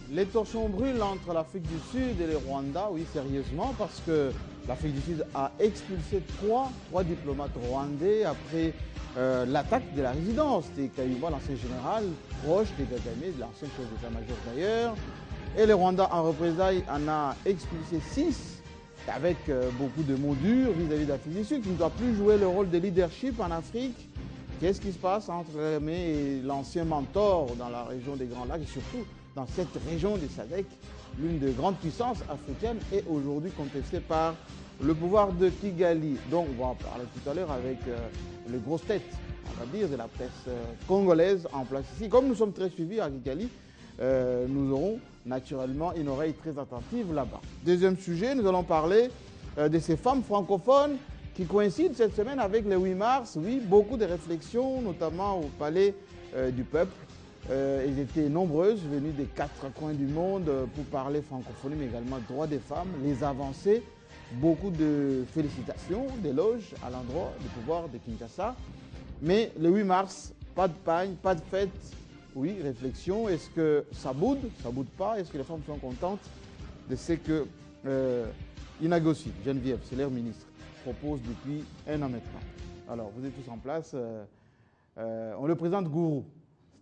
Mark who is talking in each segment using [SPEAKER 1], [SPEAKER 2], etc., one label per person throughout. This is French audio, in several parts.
[SPEAKER 1] Les torchons brûlent entre l'Afrique du Sud et le Rwanda, oui, sérieusement, parce que l'Afrique du Sud a expulsé trois diplomates rwandais après l'attaque de la résidence des Kayumba, l'ancien général, proche des Kagame, l'ancien chef d'état-major d'ailleurs. Et le Rwanda, en représailles, en a expulsé 6, avec beaucoup de mots durs vis-à-vis de l'Afrique du Sud, qui ne doit plus jouer le rôle de leadership en Afrique. Qu'est-ce qui se passe entre Kagame et l'ancien mentor dans la région des Grands Lacs, et surtout dans cette région des SADC, l'une des grandes puissances africaines, est aujourd'hui contestée par le pouvoir de Kigali. Donc on va en parler tout à l'heure avec les grosses têtes, on va dire, de la presse congolaise en place ici. Comme nous sommes très suivis à Kigali, nous aurons naturellement une oreille très attentive là-bas. Deuxième sujet, nous allons parler de ces femmes francophones qui coïncident cette semaine avec le 8 mars. Oui, beaucoup de réflexions, notamment au Palais du Peuple. Elles étaient nombreuses, venues des 4 coins du monde pour parler francophonie, mais également droits des femmes, les avancées. Beaucoup de félicitations, d'éloges à l'endroit du pouvoir de Kinshasa. Mais le 8 mars, pas de pagne, pas de fête. Oui, réflexion. Est-ce que ça boude? Ça boude pas? Est-ce que les femmes sont contentes de ce que Inagossi, Geneviève, c'est leur ministre, propose depuis un an maintenant? Alors, vous êtes tous en place. On le présente gourou,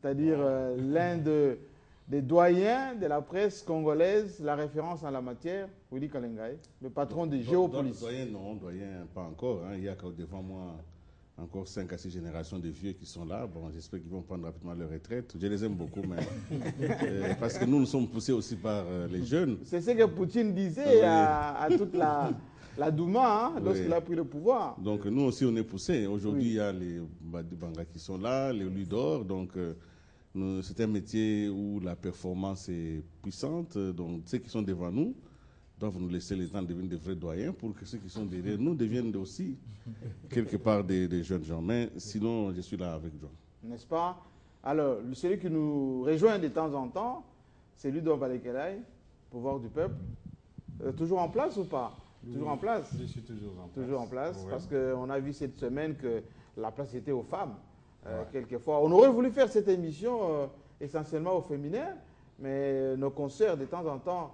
[SPEAKER 1] c'est-à-dire l'un des doyens de la presse congolaise, la référence en la matière, Willy Kalengaï, le patron de Géopolis.
[SPEAKER 2] Doyen, non, doyen, pas encore. Hein. Il y a devant moi encore 5 à 6 générations de vieux qui sont là. Bon, j'espère qu'ils vont prendre rapidement leur retraite. Je les aime beaucoup, mais parce que nous sommes poussés aussi par les jeunes.
[SPEAKER 1] C'est ce que Poutine disait à toute la Douma, hein, lorsqu'il a pris le pouvoir.
[SPEAKER 2] Donc nous aussi, on est poussés. Aujourd'hui, il y a les Banga qui sont là, les Ludor. Donc c'est un métier où la performance est puissante. Donc ceux qui sont devant nous doivent nous laisser le temps de devenir des vrais doyens pour que ceux qui sont derrière nous deviennent aussi quelque part des jeunes gens. Mais sinon, je suis là avec John.
[SPEAKER 1] N'est-ce pas? Alors, celui qui nous rejoint de temps en temps, c'est lui dont Balekelaï, pouvoir du peuple. Toujours en place ou pas? Toujours en place?
[SPEAKER 3] Je suis toujours en place.
[SPEAKER 1] Toujours en place,
[SPEAKER 3] ouais.
[SPEAKER 1] Parce qu'on a vu cette semaine que la place était aux femmes. Quelquefois, on aurait voulu faire cette émission essentiellement au féminin, mais nos concerts de temps en temps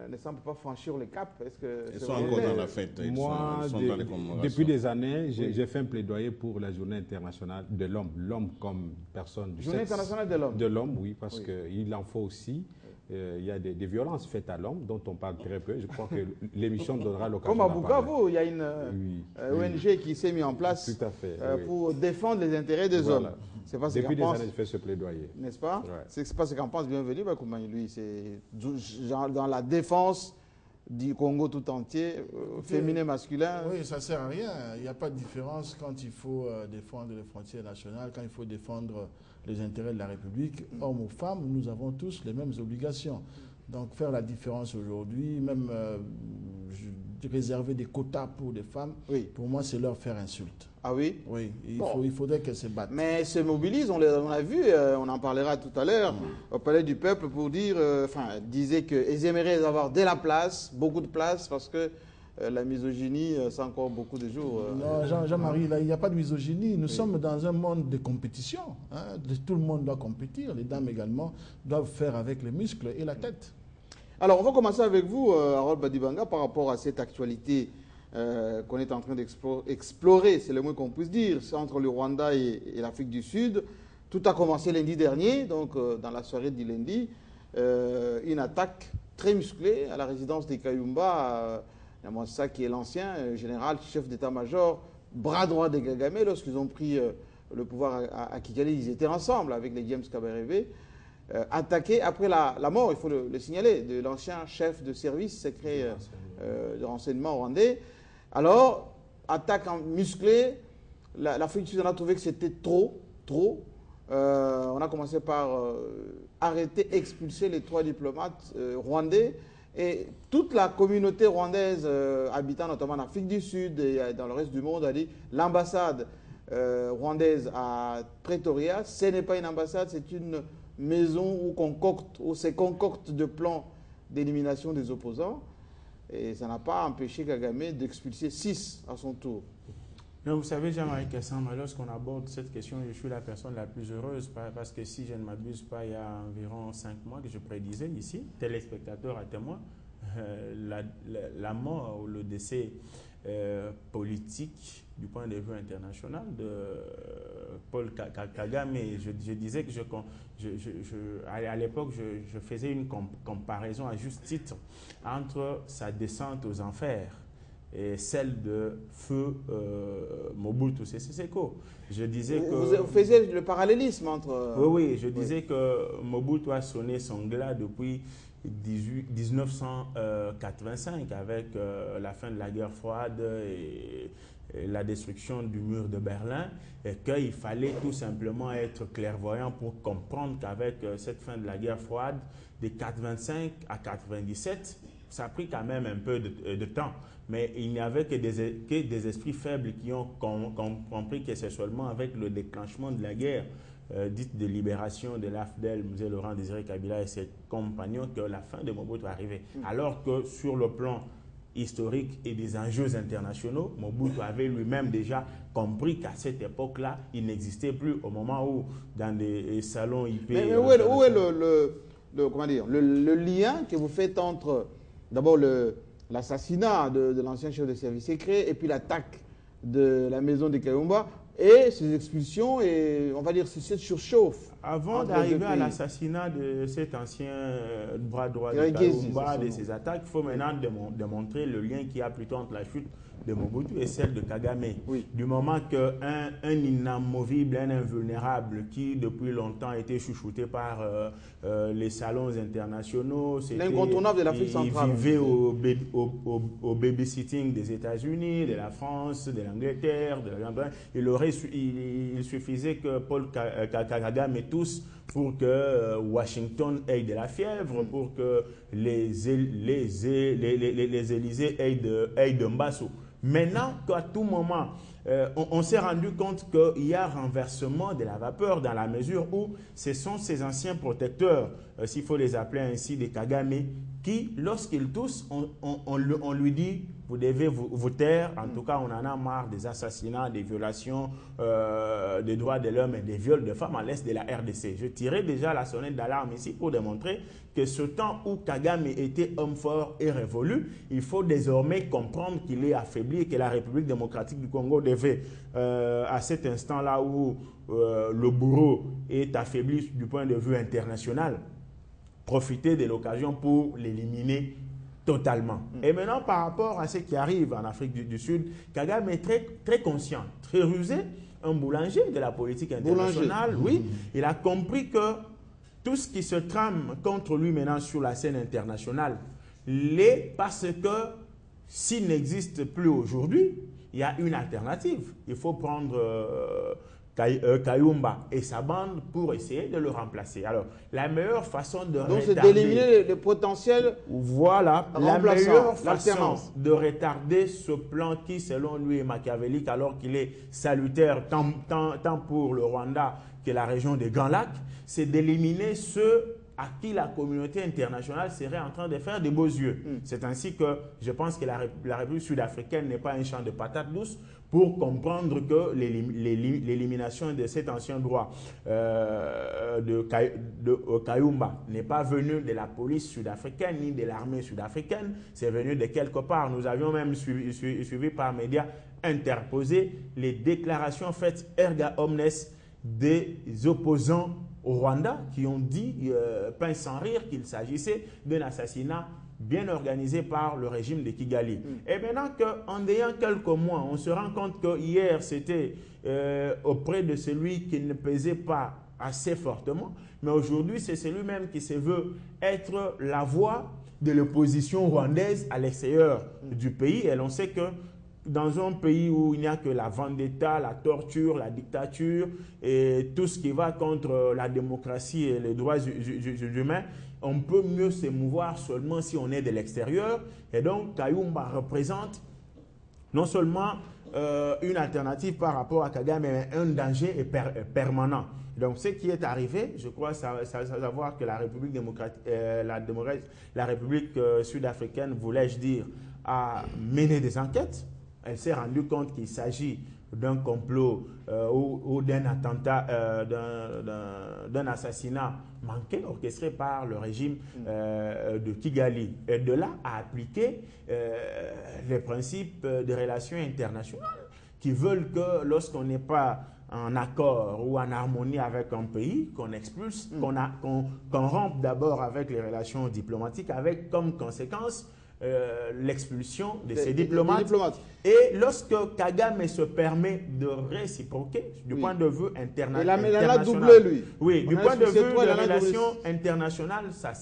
[SPEAKER 1] ne semblent pas franchir le cap. Est-ce que
[SPEAKER 2] ils sont encore dans la fête.
[SPEAKER 3] Moi,
[SPEAKER 2] ils sont dans les commémorations.
[SPEAKER 3] Depuis des années, j'ai fait un plaidoyer pour la journée internationale de l'homme. L'homme comme personne du
[SPEAKER 1] Journée
[SPEAKER 3] sexe.
[SPEAKER 1] internationale de l'homme.
[SPEAKER 3] De l'homme, oui, parce qu'il en faut aussi. Il y a des violences faites à l'homme dont on parle très peu. Je crois que l'émission donnera l'occasion.
[SPEAKER 1] Comme à Bukavu, il y a une ONG qui s'est mise en place
[SPEAKER 3] tout à fait,
[SPEAKER 1] pour défendre les intérêts des hommes. C'est pas
[SPEAKER 3] Depuis des années, je fais ce plaidoyer.
[SPEAKER 1] N'est-ce pas?
[SPEAKER 3] Ouais.
[SPEAKER 1] C'est pas ce qu'en pense Bienvenue, lui, c'est dans la défense du Congo tout entier, féminin, masculin.
[SPEAKER 4] Oui, ça ne sert à rien. Il n'y a pas de différence quand il faut défendre les frontières nationales, quand il faut défendre les intérêts de la République. Hommes ou femmes, nous avons tous les mêmes obligations. Donc faire la différence aujourd'hui, même réserver des quotas pour des femmes, pour moi, c'est leur faire insulte.
[SPEAKER 1] Ah oui?
[SPEAKER 4] Oui, il faudrait qu'elles se battent.
[SPEAKER 1] Mais elles se mobilisent, on a vu, on en parlera tout à l'heure, au Palais du Peuple, pour dire, disaient qu'elles aimeraient avoir de la place, beaucoup de place, parce que la misogynie, c'est encore beaucoup de jours.
[SPEAKER 4] Non, Jean-Marie, il n'y a pas de misogynie. Nous sommes dans un monde de compétition. Hein. Tout le monde doit compétir. Les dames également doivent faire avec les muscles et la tête.
[SPEAKER 1] Alors, on va commencer avec vous, Harold Badibanga, par rapport à cette actualité qu'on est en train d'explorer, c'est le moins qu'on puisse dire, c'est entre le Rwanda et l'Afrique du Sud. Tout a commencé lundi dernier, donc dans la soirée du lundi, une attaque très musclée à la résidence des Kayumba. Yamoussa, qui est l'ancien général, chef d'état-major, bras droit des Kagame, lorsqu'ils ont pris le pouvoir à Kigali, ils étaient ensemble avec les James Kabarebe, attaqués après la mort, il faut le signaler, de l'ancien chef de service secret de renseignement rwandais. Alors, attaque musclée, l'Afrique du Sud en a trouvé que c'était trop. On a commencé par arrêter, expulser les 3 diplomates rwandais. Et toute la communauté rwandaise habitant notamment en Afrique du Sud et dans le reste du monde a dit l'ambassade rwandaise à Pretoria, ce n'est pas une ambassade, c'est une maison où se concocte de plans d'élimination des opposants. Et ça n'a pas empêché Kagame d'expulser 6 à son tour.
[SPEAKER 5] Non, vous savez, Jean-Marie Kassamba, lorsqu'on aborde cette question, je suis la personne la plus heureuse parce que si je ne m'abuse pas, il y a environ 5 mois que je prédisais ici, téléspectateurs à témoin, la mort ou le décès politique du point de vue international de Paul Kagame. Je disais que à l'époque, je faisais une comparaison à juste titre entre sa descente aux enfers et celle de feu Mobutu Sese Seko. Je disais que...
[SPEAKER 1] Vous faisiez le parallélisme entre...
[SPEAKER 5] Oui, je disais que Mobutu a sonné son glas depuis 1985 avec la fin de la guerre froide et la destruction du mur de Berlin, et qu'il fallait tout simplement être clairvoyant pour comprendre qu'avec cette fin de la guerre froide, de 85 à 97, ça a pris quand même un peu de temps. Mais il n'y avait que des esprits faibles qui ont compris que c'est seulement avec le déclenchement de la guerre dite de libération de l'AFDEL, M. Laurent Désiré Kabila et ses compagnons, que la fin de Mobutu est arrivée. Alors que sur le plan historique et des enjeux internationaux, Mobutu avait lui-même déjà compris qu'à cette époque-là, il n'existait plus au moment où, dans des salons IP...
[SPEAKER 1] Mais où est comment dire, le lien que vous faites entre, d'abord, l'assassinat de l'ancien chef de service secret et puis l'attaque de la maison de Kayumba et ces expulsions et, on va dire, cette surchauffe?
[SPEAKER 5] Avant d'arriver à l'assassinat de cet ancien bras droit de Kayumba, de ces attaques, il faut maintenant démontrer le lien qu'il y a plutôt entre la chute de Mobutu et celle de Kagame.
[SPEAKER 1] Oui.
[SPEAKER 5] Du moment qu'un inamovible, un invulnérable qui depuis longtemps a été chouchouté par les salons internationaux,
[SPEAKER 1] l'incontournable de l'Afrique centrale.
[SPEAKER 5] Il vivait au babysitting des États-Unis, de la France, de l'Angleterre, de la Grande-Bretagne. Il suffisait que Paul Kagame et tous pour que Washington ait de la fièvre, pour que les Élysées aient de Mbasso. Maintenant qu'à tout moment, on s'est rendu compte qu'il y a renversement de la vapeur dans la mesure où ce sont ces anciens protecteurs, s'il faut les appeler ainsi, des Kagame, qui, lorsqu'ils toussent, on lui dit vous devez vous taire. En tout cas, on en a marre des assassinats, des violations des droits de l'homme et des viols de femmes à l'est de la RDC. Je tirais déjà la sonnette d'alarme ici pour démontrer que ce temps où Kagame était homme fort et révolu, il faut désormais comprendre qu'il est affaibli et que la République démocratique du Congo devait, à cet instant-là où le bourreau est affaibli du point de vue international, profiter de l'occasion pour l'éliminer totalement. Et maintenant, par rapport à ce qui arrive en Afrique du Sud, Kagame est très conscient, très rusé, un boulanger de la politique internationale. Oui, il a compris que tout ce qui se trame contre lui maintenant sur la scène internationale l'est parce que s'il n'existe plus aujourd'hui, il y a une alternative. Il faut prendre Kayumba et sa bande pour essayer de le remplacer. Alors, la meilleure façon de
[SPEAKER 1] donc c'est d'éliminer le potentiel.
[SPEAKER 5] Voilà, la meilleure façon de retarder ce plan qui, selon lui, est machiavélique, alors qu'il est salutaire tant pour le Rwanda que la région des Grands Lacs, c'est d'éliminer ceux à qui la communauté internationale serait en train de faire des beaux yeux. C'est ainsi que je pense que la République sud-africaine n'est pas un champ de patates douces pour comprendre que l'élimination de cet ancien droit de Kayumba n'est pas venu de la police sud-africaine ni de l'armée sud-africaine, c'est venu de quelque part. Nous avions même suivi par médias interposés les déclarations faites erga omnes des opposants au Rwanda qui ont dit, pain sans rire, qu'il s'agissait d'un assassinat bien organisé par le régime de Kigali. Et maintenant qu'en ayant quelques mois, on se rend compte que hier, c'était auprès de celui qui ne pesait pas assez fortement, mais aujourd'hui, c'est celui-même qui se veut être la voix de l'opposition rwandaise à l'extérieur du pays. Et l'on sait que dans un pays où il n'y a que la vendetta, la torture, la dictature et tout ce qui va contre la démocratie et les droits humains, on peut mieux s'émouvoir seulement si on est de l'extérieur. Et donc, Kayumba représente non seulement une alternative par rapport à Kagame, mais un danger permanent. Donc, ce qui est arrivé, je crois savoir que la République la République sud-africaine, voulais-je dire, a mené des enquêtes. Elle s'est rendue compte qu'il s'agit d'un complot ou d'un attentat, d'un assassinat manqué, orchestré par le régime de Kigali. Et de là à appliquer les principes des relations internationales qui veulent que lorsqu'on n'est pas en accord ou en harmonie avec un pays, qu'on expulse, qu'on rompe d'abord avec les relations diplomatiques, avec comme conséquence l'expulsion de ces diplomates. Et lorsque Kagame se permet de réciproquer du point de vue international,
[SPEAKER 1] il a doublé, lui.
[SPEAKER 5] Oui, du point de vue des relations internationales, ça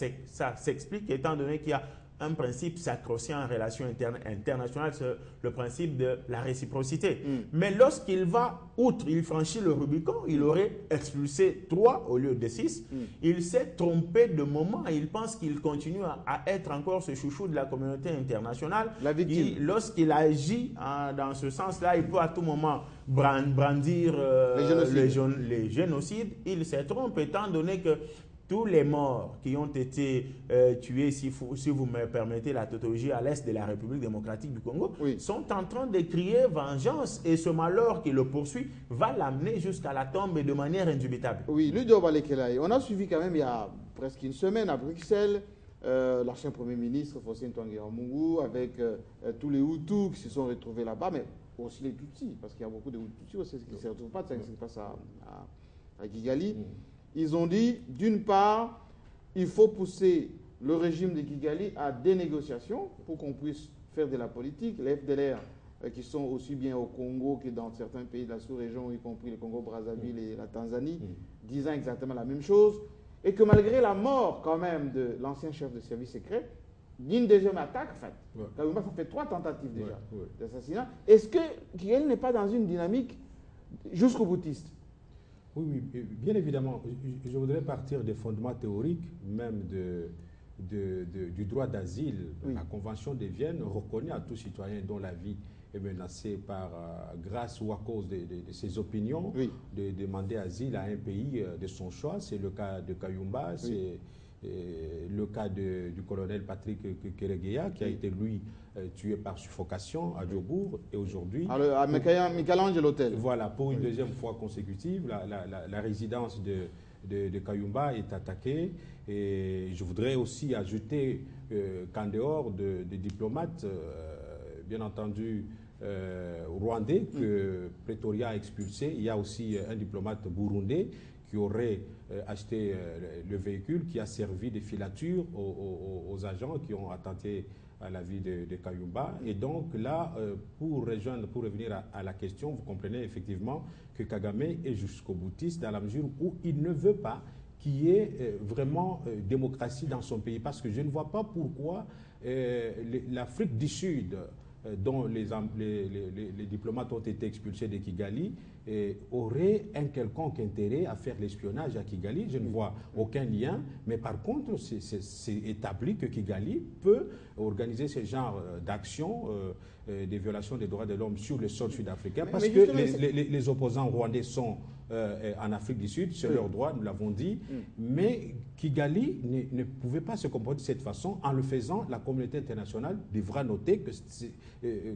[SPEAKER 5] s'explique étant donné qu'il y a un principe sacro-saint en relations internationales, c'est le principe de la réciprocité. Mais lorsqu'il va outre, il franchit le Rubicon, il aurait expulsé 3 au lieu de 6. Il s'est trompé de moment. Il pense qu'il continue à être encore ce chouchou de la communauté internationale.
[SPEAKER 1] La victime.
[SPEAKER 5] Lorsqu'il agit dans ce sens-là, il peut à tout moment brandir les génocides. Il se trompe étant donné que tous les morts qui ont été tués, si vous me permettez la tautologie, à l'est de la République démocratique du Congo, sont en train de crier vengeance. Et ce malheur qui le poursuit va l'amener jusqu'à la tombe et de manière indubitable.
[SPEAKER 1] Oui, Ludo Balekelaï, on a suivi quand même il y a presque une semaine à Bruxelles l'ancien Premier ministre Faustin Twangiramungu avec tous les Hutus qui se sont retrouvés là-bas, mais aussi les Tutsis, parce qu'il y a beaucoup de Hutus aussi qui ne se retrouvent pas, c'est ce qui se passe à Kigali. Ils ont dit, d'une part, il faut pousser le régime de Kigali à des négociations pour qu'on puisse faire de la politique. Les FDLR, qui sont aussi bien au Congo que dans certains pays de la sous-région, y compris le Congo-Brazzaville et la Tanzanie, disant exactement la même chose. Et que malgré la mort quand même de l'ancien chef de service secret, d'une deuxième attaque, en fait, ça fait 3 tentatives déjà d'assassinat. Est-ce que Kigali n'est pas dans une dynamique jusqu'au boutiste?
[SPEAKER 3] Oui, bien évidemment. Je voudrais partir des fondements théoriques, même du droit d'asile. La Convention de Vienne reconnaît à tout citoyen dont la vie est menacée grâce ou à cause de ses opinions, de demander asile à un pays de son choix. C'est le cas de Kayumba, c'est le cas du colonel Patrick Keregeya, qui a été, lui, tué par suffocation à Djobourg, et aujourd'hui...
[SPEAKER 1] À Michel-Ange l'hôtel.
[SPEAKER 3] Voilà, pour une deuxième fois consécutive, la résidence de Kayumba est attaquée. Et je voudrais aussi ajouter qu'en dehors des diplomates, bien entendu, rwandais, que Pretoria a expulsé, il y a aussi un diplomate burundais qui aurait acheté le véhicule, qui a servi de filature aux agents qui ont attenté à la vie de Kayumba. Et donc là, pour revenir à la question, vous comprenez effectivement que Kagame est jusqu'au boutiste dans la mesure où il ne veut pas qu'il y ait vraiment démocratie dans son pays. Parce que je ne vois pas pourquoi l'Afrique du Sud, dont les diplomates ont été expulsés de Kigali, aurait un quelconque intérêt à faire l'espionnage à Kigali. Je ne vois aucun lien, mais par contre, c'est établi que Kigali peut organiser ce genre d'actions, des violations des droits de l'homme sur le sol sud-africain, parce que les opposants rwandais sont en Afrique du Sud, c'est leur droit, nous l'avons dit, mais Kigali ne pouvait pas se comporter de cette façon. En le faisant, la communauté internationale devra noter que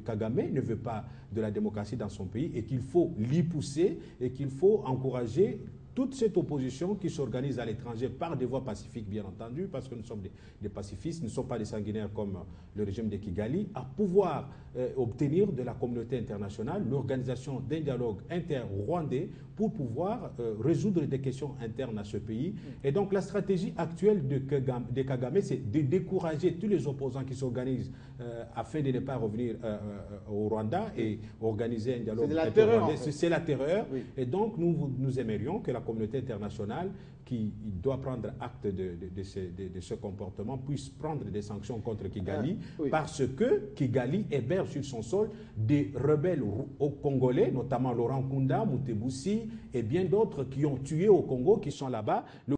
[SPEAKER 3] Kagame ne veut pas de la démocratie dans son pays et qu'il faut l'y pousser et qu'il faut encourager toute cette opposition qui s'organise à l'étranger par des voies pacifiques, bien entendu, parce que nous sommes des pacifistes, nous ne sommes pas des sanguinaires comme le régime de Kigali, à pouvoir obtenir de la communauté internationale l'organisation d'un dialogue inter-rwandais pour pouvoir résoudre des questions internes à ce pays. Et donc la stratégie actuelle de Kagame, c'est de décourager tous les opposants qui s'organisent afin de ne pas revenir au Rwanda et organiser un dialogue inter-rwandais. C'est la terreur. Oui. Et donc nous aimerions que la communauté internationale, qui doit prendre acte de ce comportement, puisse prendre des sanctions contre Kigali, parce que Kigali héberge sur son sol des rebelles congolais, notamment Laurent Nkunda, Mutebussi et bien d'autres qui ont tué au Congo, qui sont là-bas.